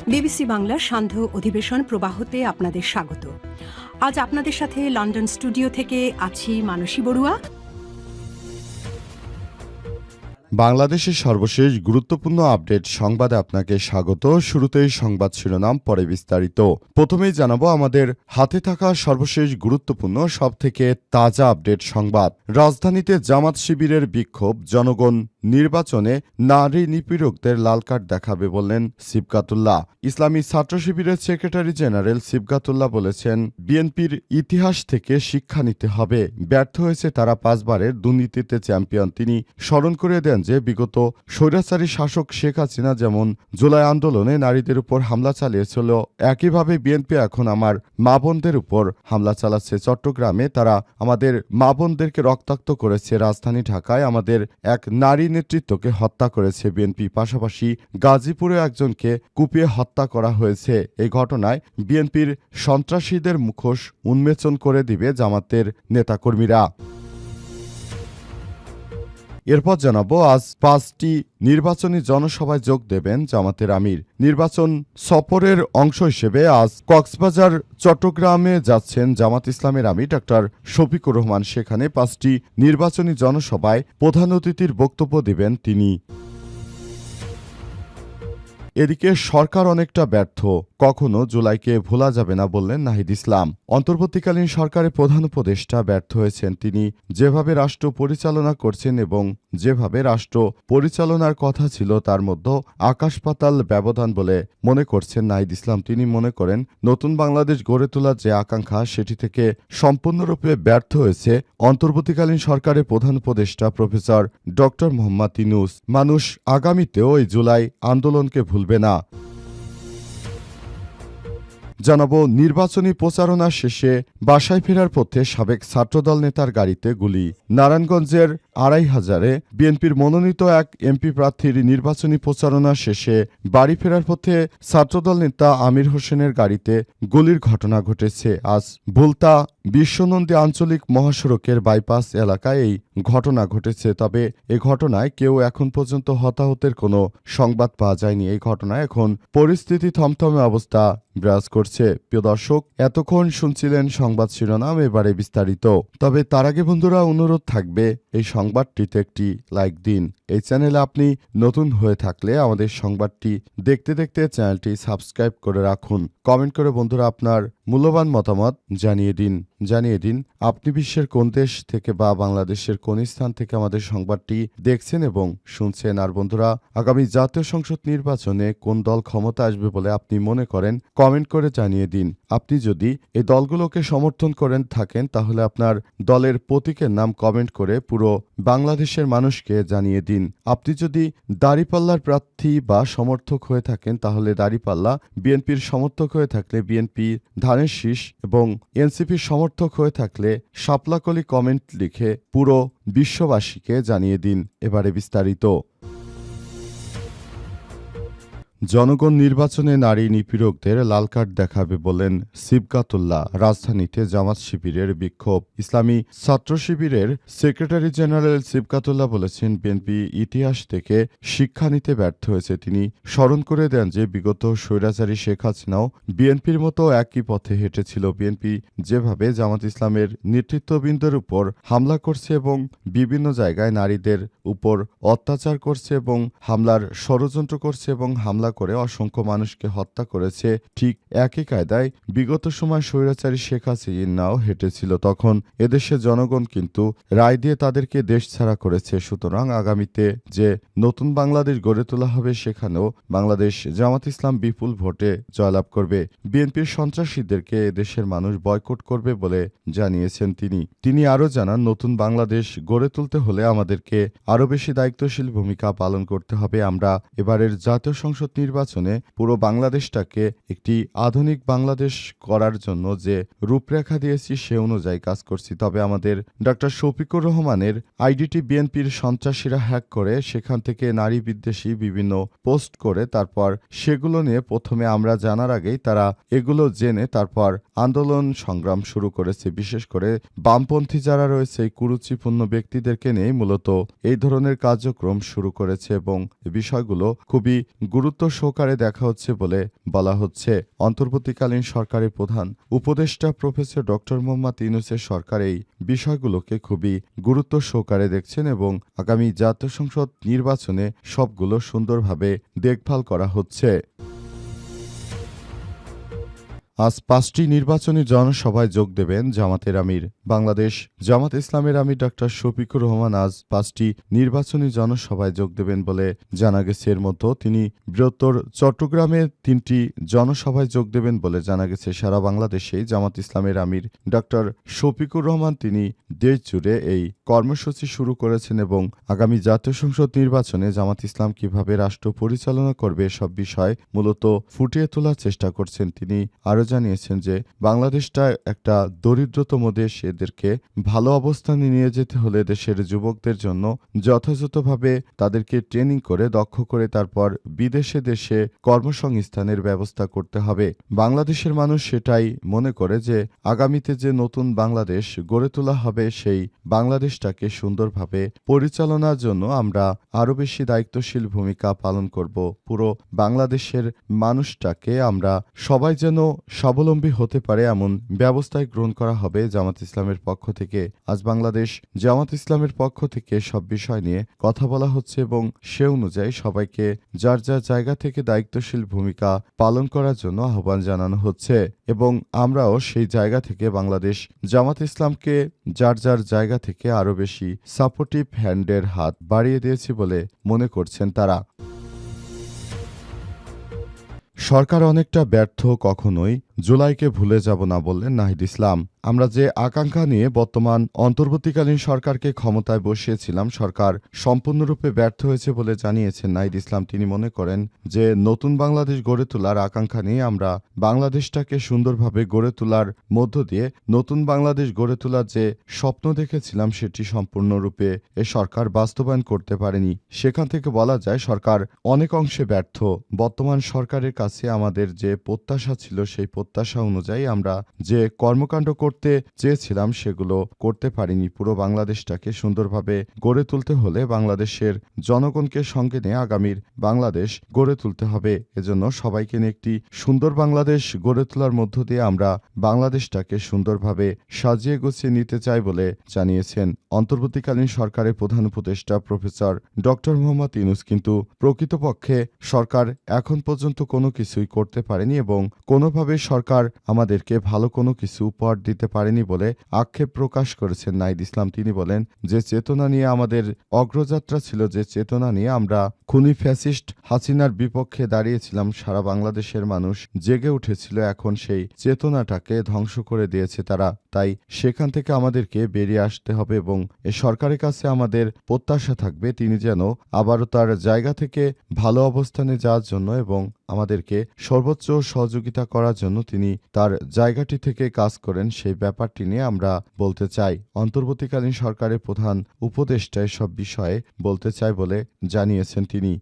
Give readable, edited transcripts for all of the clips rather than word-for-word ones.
BBC বাংলার সান্ধ্য অধিবেশন প্রবাহতে আপনাদের স্বাগত। আজ আপনাদের সাথে লন্ডন স্টুডিও থেকে আছি মানসী বড়ুয়া। বাংলাদেশের সর্বশেষ গুরুত্বপূর্ণ আপডেট সংবাদে আপনাকে স্বাগত। শুরুতেই সংবাদ শিরোনাম, পরে বিস্তারিত। প্রথমেই জানাবো আমাদের হাতে থাকা সর্বশেষ গুরুত্বপূর্ণ সবথেকে তাজা আপডেট সংবাদ। রাজধানীতে জামাত শিবিরের বিক্ষোভ, জনগণ নির্বাচনে নারী নিপীড়কদের লাল কার্ড দেখাবে বললেন সিবগাতুল্লাহ। ইসলামী ছাত্র শিবিরের সেক্রেটারি জেনারেল সিবগাতুল্লাহ বলেছেন, বিএনপির ইতিহাস থেকে শিক্ষা নিতে হবে। ব্যর্থ হয়েছে তারা 5 বারের দুর্নীতিতে চ্যাম্পিয়ন। তিনি স্মরণ করে দেন যে বিগত স্বৈরাচারী শাসক শেখ হাসিনা যেমন জুলাই আন্দোলনে নারীদের উপর হামলা চালিয়েছিল, একইভাবে বিএনপি এখন আমার মা বোনদের উপর হামলা চালাচ্ছে। চট্টগ্রামে তারা আমাদের মা বোনদেরকে রক্তাক্ত করেছে। রাজধানী ঢাকায় আমাদের এক নারী নেতৃত্বকে হত্যা করেছে বিএনপি। পাশাপাশি গাজীপুরে একজনকে কুপিয়ে হত্যা করা হয়েছে। এই ঘটনায় বিএনপির সন্ত্রাসীদের মুখোশ উন্মোচন করে দিবে জামাতের নেতাকর্মীরা। এরপর জানাবো আজ 5টি নির্বাচনী জনসভায় যোগ দেবেন জামাতের আমির। নির্বাচন সফরের অংশ হিসেবে আজ কক্সবাজার, চট্টগ্রামে যাচ্ছেন জামাত ইসলামের আমির ডক্টর শফিকুর রহমান। সেখানে 5টি নির্বাচনী জনসভায় প্রধান অতিথির বক্তব্য দেবেন তিনি। এদিকে সরকার অনেকটা ব্যর্থ, কখনো জুলাইকে ভোলা যাবে না বললেন নাহিদ ইসলাম। অন্তর্বর্তীকালীন সরকারের প্রধান উপদেষ্টা ব্যর্থ হয়েছেন। তিনি যেভাবে রাষ্ট্র পরিচালনা করছেন এবং যেভাবে রাষ্ট্র পরিচালনার কথা ছিল তার মধ্যে আকাশ পাতাল ব্যবধান বলে মনে করছেন নাহিদ ইসলাম। তিনি মনে করেন নতুন বাংলাদেশ গড়ে তোলার যে আকাঙ্ক্ষা সেটি থেকে সম্পূর্ণরূপে ব্যর্থ হয়েছে অন্তর্বর্তীকালীন সরকারের প্রধান উপদেষ্টা প্রফেসর ডক্টর মোহাম্মদ ইউনূস। মানুষ আগামীতেও এই জুলাই আন্দোলনকে ভুলবে না। জানাবো নির্বাচনী প্রচারণা শেষে বাসায় ফেরার পথে সাবেক ছাত্রদল নেতার গাড়িতে গুলি। নারায়ণগঞ্জের 2500-এ বিএনপির মনোনীত এক এমপি প্রার্থীর নির্বাচনী প্রচারণা শেষে বাড়ি ফেরার পথে ছাত্রদল নেতা আমির হোসেনের গাড়িতে গুলির ঘটনা ঘটেছে। আজ ভুলতা বিশ্বনন্দী আঞ্চলিক মহাসড়কের বাইপাস এলাকায় এই ঘটনা ঘটেছে। তবে এ ঘটনায় কেউ এখন পর্যন্ত হতাহতের কোনো সংবাদ পাওয়া যায়নি। এই ঘটনায় এখন পরিস্থিতি থমথমে অবস্থা বিরাজ করছে। প্রিয় দর্শক, এতক্ষণ শুনছিলেন সংবাদ শিরোনাম, এবারে বিস্তারিত। তবে তার আগে বন্ধুরা অনুরোধ থাকবে এই সংবাদটিতে একটি লাইক দিন। এই চ্যানেলে আপনি নতুন হয়ে থাকলে আমাদের সংবাদটি দেখতে দেখতে চ্যানেলটি সাবস্ক্রাইব করে রাখুন। কমেন্ট করে বন্ধুরা আপনার মূল্যবান মতামত জানিয়ে দিন আপনি বিশ্বের কোন দেশ থেকে বা বাংলাদেশের কোন স্থান থেকে আমাদের সংবাদটি দেখছেন এবং শুনছেন। আর বন্ধুরা, আগামী জাতীয় সংসদ নির্বাচনে কোন দল ক্ষমতা আসবে বলে আপনি মনে করেন কমেন্ট করে জানিয়ে দিন। আপনি যদি এই দলগুলোকে সমর্থন করেন থাকেন তাহলে আপনার দলের প্রতীকের নাম কমেন্ট করে পুরো বাংলাদেশের মানুষকে জানিয়ে দিন। আপনি যদি দাঁড়িপাল্লার প্রার্থী বা সমর্থক হয়ে থাকেন তাহলে দাঁড়িপাল্লা, বিএনপির সমর্থক হয়ে থাকলে বিএনপি ধানের শীষ এবং এনসিপির সমর্থক হয়ে থাকলে শাপলাকলি কমেন্ট লিখে পুরো বিশ্ববাসীকে জানিয়ে দিন। এবারে বিস্তারিত। জনগণ নির্বাচনে নারী নিপীড়কদের লাল কার্ড দেখাবে বলেন সিবগাতুল্লাহ। রাজধানীতে জামাত শিবিরের বিক্ষোভ। ইসলামী ছাত্র শিবিরের সেক্রেটারি জেনারেল সিবগাতুল্লাহ বলেছেন, বিএনপি ইতিহাস থেকে শিক্ষা নিতে ব্যর্থ হয়েছে। তিনি স্মরণ করে দেন যে বিগত স্বৈরাচারী শেখ হাসিনাও বিএনপির মতো একই পথে হেঁটেছিল। বিএনপি যেভাবে জামাত ইসলামের নেতৃত্ববৃন্দের উপর হামলা করছে এবং বিভিন্ন জায়গায় নারীদের উপর অত্যাচার করছে এবং হামলার ষড়যন্ত্র করছে এবং হামলা করে অসংখ্য মানুষকে হত্যা করেছে, ঠিক একই কায়দায় বিগত সময় স্বৈরাচারী শেখ হাসিনাও হেঁটেছিল। তখন এদেশের জনগণ কিন্তু রায় দিয়ে তাদেরকে দেশ ছাড়া করেছে। সুতরাং আগামীতে যে নতুন বাংলাদেশ গড়ে তোলা হবে সেখানেও বাংলাদেশ জামাত ইসলাম বিপুল ভোটে জয়লাভ করবে। বিএনপির সন্ত্রাসীদেরকে এদেশের মানুষ বয়কট করবে বলে জানিয়েছেন তিনি আরও জানান, নতুন বাংলাদেশ গড়ে তুলতে হলে আমাদেরকে আরও বেশি দায়িত্বশীল ভূমিকা পালন করতে হবে। আমরা এবারের জাতীয় সংসদ নির্বাচনে পুরো বাংলাদেশটাকে একটি আধুনিক বাংলাদেশ করার জন্য যে রূপরেখা দিয়েছি সে অনুযায়ী কাজ করছি। তবে আমাদের ডক্টর শফিকুর রহমানের আইডিটি বিএনপির সন্ত্রাসীরা হ্যাক করে সেখান থেকে নারী বিদ্বেষী বিভিন্ন পোস্ট করে তারপর সেগুলো নিয়ে প্রথমে আমরা জানার আগেই তারা এগুলো জেনে তারপর আন্দোলন সংগ্রাম শুরু করেছে। বিশেষ করে বামপন্থী যারা রয়েছে এই কুরুচিপূর্ণ ব্যক্তিদেরকে নিয়ে মূলত এই ধরনের কার্যক্রম শুরু করেছে এবং বিষয়গুলো খুবই গুরুত্ব সহকারে দেখা হচ্ছে বলে বলা হচ্ছে। অন্তর্বর্তীকালীন সরকারের প্রধান উপদেষ্টা প্রফেসর ডক্টর মোহাম্মদ ইউনূসের সরকার এই বিষয়গুলোকে খুবই গুরুত্ব সহকারে দেখছেন এবং আগামী জাতীয় সংসদ নির্বাচনে সবগুলো সুন্দরভাবে দেখভাল করা হচ্ছে। আজ 5টি নির্বাচনী জনসভায় যোগ দেবেন জামাতের আমির। বাংলাদেশ জামাত ইসলামের আমির ডক্টর শফিকুর রহমান আজ 5টি নির্বাচনী জনসভায় যোগ দেবেন বলে জানা গেছে। এর মধ্যে তিনি বৃহত্তর চট্টগ্রামে 3টি জনসভায় যোগ দেবেন বলে জানা গেছে। সারা বাংলাদেশে জামাত ইসলামের আমির ডক্টর শফিকুর রহমান তিনি দেশ জুড়ে এই কর্মসূচি শুরু করেছেন এবং আগামী জাতীয় সংসদ নির্বাচনে জামাত ইসলাম কিভাবে রাষ্ট্র পরিচালনা করবে সব বিষয় মূলত ফুটিয়ে তোলার চেষ্টা করছেন। তিনি আরও জানিয়েছেন যে বাংলাদেশটা একটা দরিদ্রতম দেশ, এদেরকে ভালো অবস্থানে নিয়ে যেতে হলে দেশের যুবকদের জন্য যথাযথভাবে তাদেরকে ট্রেনিং করে দক্ষ করে তারপর বিদেশে দেশে কর্মসংস্থানের ব্যবস্থা করতে হবে। বাংলাদেশের মানুষ সেটাই মনে করে যে আগামীতে যে নতুন বাংলাদেশ গড়ে তোলা হবে সেই বাংলাদেশটাকে সুন্দরভাবে পরিচালনার জন্য আমরা আরও বেশি দায়িত্বশীল ভূমিকা পালন করব। পুরো বাংলাদেশের মানুষটাকে আমরা সবাই যেন স্বাবলম্বী হতে পারে এমন ব্যবস্থায় গ্রহণ করা হবে জামাত ইসলামের পক্ষ থেকে। আজ বাংলাদেশ জামাত ইসলামের পক্ষ থেকে সব বিষয় নিয়ে কথা বলা হচ্ছে এবং সে অনুযায়ী সবাইকে যার যার জায়গা থেকে দায়িত্বশীল ভূমিকা পালন করার জন্য আহ্বান জানানো হচ্ছে এবং আমরাও সেই জায়গা থেকে বাংলাদেশ জামাত ইসলামকে যার যার জায়গা থেকে আরও বেশি সাপোর্টিভ হ্যান্ডের হাত বাড়িয়ে দিয়েছি বলে মনে করছেন তারা। সরকার অনেকটা ব্যর্থ, কখনোই জুলাইকে ভুলে যাব না বললেন নাহিদ ইসলাম। আমরা যে আকাঙ্ক্ষা নিয়ে বর্তমান অন্তর্বর্তীকালীন সরকারকে ক্ষমতায় বসিয়েছিলাম, সরকার সম্পূর্ণরূপে ব্যর্থ হয়েছে বলে জানিয়েছেন নাহিদ ইসলাম। তিনি মনে করেন যে নতুন বাংলাদেশ গড়ে তোলার আকাঙ্ক্ষা নিয়ে আমরা বাংলাদেশটাকে সুন্দরভাবে গড়ে তোলার মধ্য দিয়ে নতুন বাংলাদেশ গড়ে তোলার যে স্বপ্ন দেখেছিলাম সেটি সম্পূর্ণরূপে এ সরকার বাস্তবায়ন করতে পারেনি। সেখান থেকে বলা যায় সরকার অনেক অংশে ব্যর্থ। বর্তমান সরকারের কাছে আমাদের যে প্রত্যাশা ছিল সেই প্রত্যাশা অনুযায়ী আমরা যে কর্মকাণ্ড করতে চেয়েছিলাম সেগুলো করতে পারিনি। পুরো বাংলাদেশটাকে সুন্দরভাবে গড়ে তুলতে হলে বাংলাদেশের জনগণকে সঙ্গে নিয়ে আগামীর বাংলাদেশ গড়ে তুলতে হবে। এজন্য সবাইকে নিয়ে একটি সুন্দর বাংলাদেশ গড়ে তোলার মধ্য দিয়ে আমরা বাংলাদেশটাকে সুন্দরভাবে সাজিয়ে গুছিয়ে নিতে চাই বলে জানিয়েছেন অন্তর্বর্তীকালীন সরকারের প্রধান উপদেষ্টা প্রফেসর ডক্টর মোহাম্মদ ইউনূস। কিন্তু প্রকৃতপক্ষে সরকার এখন পর্যন্ত কোনো কিছুই করতে পারেনি এবং কোনোভাবে সরকার আমাদেরকে ভালো কোনো কিছু উপহার দিতে পারেনি বলে আক্ষেপ প্রকাশ করেছেন নাহিদ ইসলাম। তিনি বলেন যে চেতনা নিয়ে আমাদের অগ্রযাত্রা ছিল, যে চেতনা নিয়ে আমরা খুনি ফ্যাসিস্ট হাসিনার বিপক্ষে দাঁড়িয়েছিলাম, সারা বাংলাদেশের মানুষ জেগে উঠেছিল, এখন সেই চেতনাটাকে ধ্বংস করে দিয়েছে তারা। তাই সেখান থেকে আমাদেরকে বেরিয়ে আসতে হবে এবং এ সরকারের কাছে আমাদের প্রত্যাশা থাকবে তিনি যেন আবারও তার জায়গা থেকে ভালো অবস্থানে যাওয়ার জন্য এবং আমাদেরকে সর্বোচ্চ সহযোগিতা করার জন্য তিনি তার জায়গাটি থেকে কাজ করেন, সেই ব্যাপারটি নিয়ে আমরা বলতে চাই। অন্তর্বর্তীকালীন সরকারের প্রধান উপদেষ্টা এসব বিষয়ে বলতে চাই বলে জানিয়েছেন তিনি।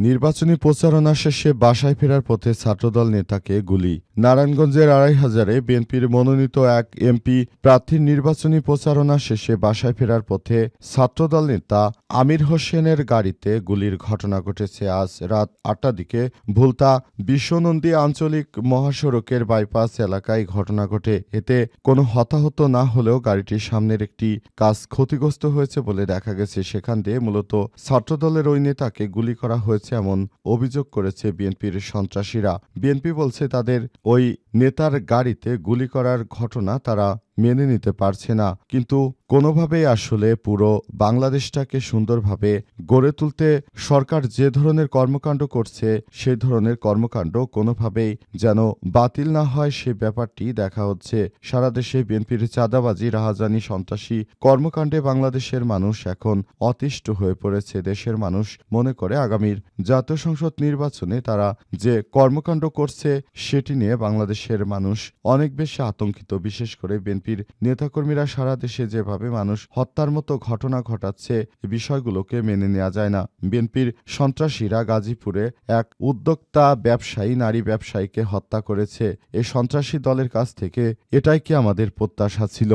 নির্বাচনী প্রচারণা শেষে বাসায় ফেরার পথে ছাত্রদল নেতাকে গুলি। নারায়ণগঞ্জের ২৫০০-এ বিএনপির মনোনীত এক এমপি প্রার্থীর নির্বাচনী প্রচারণা শেষে বাসায় ফেরার পথে ছাত্রদল নেতা আমির হোসেনের গাড়িতে গুলির ঘটনা ঘটেছে। আজ রাত ৮টার দিকে ভুলতা বিশ্বনন্দী আঞ্চলিক মহাসড়কের বাইপাস এলাকায় ঘটনা ঘটে। এতে কোনো হতাহত না হলেও গাড়িটির সামনের একটি কাচ ক্ষতিগ্রস্ত হয়েছে বলে দেখা গেছে। সেখান দিয়ে মূলত ছাত্রদলের ওই নেতাকে গুলি করা হয়েছে এমন অভিযোগ করেছে বিএনপির সন্ত্রাসীরা। বিএনপি বলছে তাদের ওই নেতার গাড়িতে গুলি করার ঘটনা তারা মেনে নিতে পারছে না, কিন্তু কোনোভাবেই আসলে পুরো বাংলাদেশটাকে সুন্দরভাবে গড়ে তুলতে সরকার যে ধরনের কর্মকাণ্ড করছে সেই ধরনের কর্মকাণ্ড কোনোভাবেই যেন বাতিল না হয় সে ব্যাপারটি দেখা হচ্ছে। সারা দেশে বিএনপির চাঁদাবাজি, রাহাজানি, সন্ত্রাসী কর্মকাণ্ডে বাংলাদেশের মানুষ এখন অতিষ্ঠ হয়ে পড়েছে। দেশের মানুষ মনে করে আগামীর জাতীয় সংসদ নির্বাচনে তারা যে কর্মকাণ্ড করছে সেটি নিয়ে বাংলাদেশের মানুষ অনেক বেশি আতঙ্কিত। বিশেষ করে বিএনপির নেতাকর্মীরা সারা দেশে যেভাবে মানুষ হত্যার মতো ঘটনা ঘটাচ্ছে এই বিষয়গুলোকে মেনে নেওয়া যায় না। বিএনপির সন্ত্রাসীরা গাজীপুরে এক উদ্যোক্তা ব্যবসায়ী নারী ব্যবসায়ীকে হত্যা করেছে। এই সন্ত্রাসী দলের কাছ থেকে এটাই কি আমাদের প্রত্যাশা ছিল?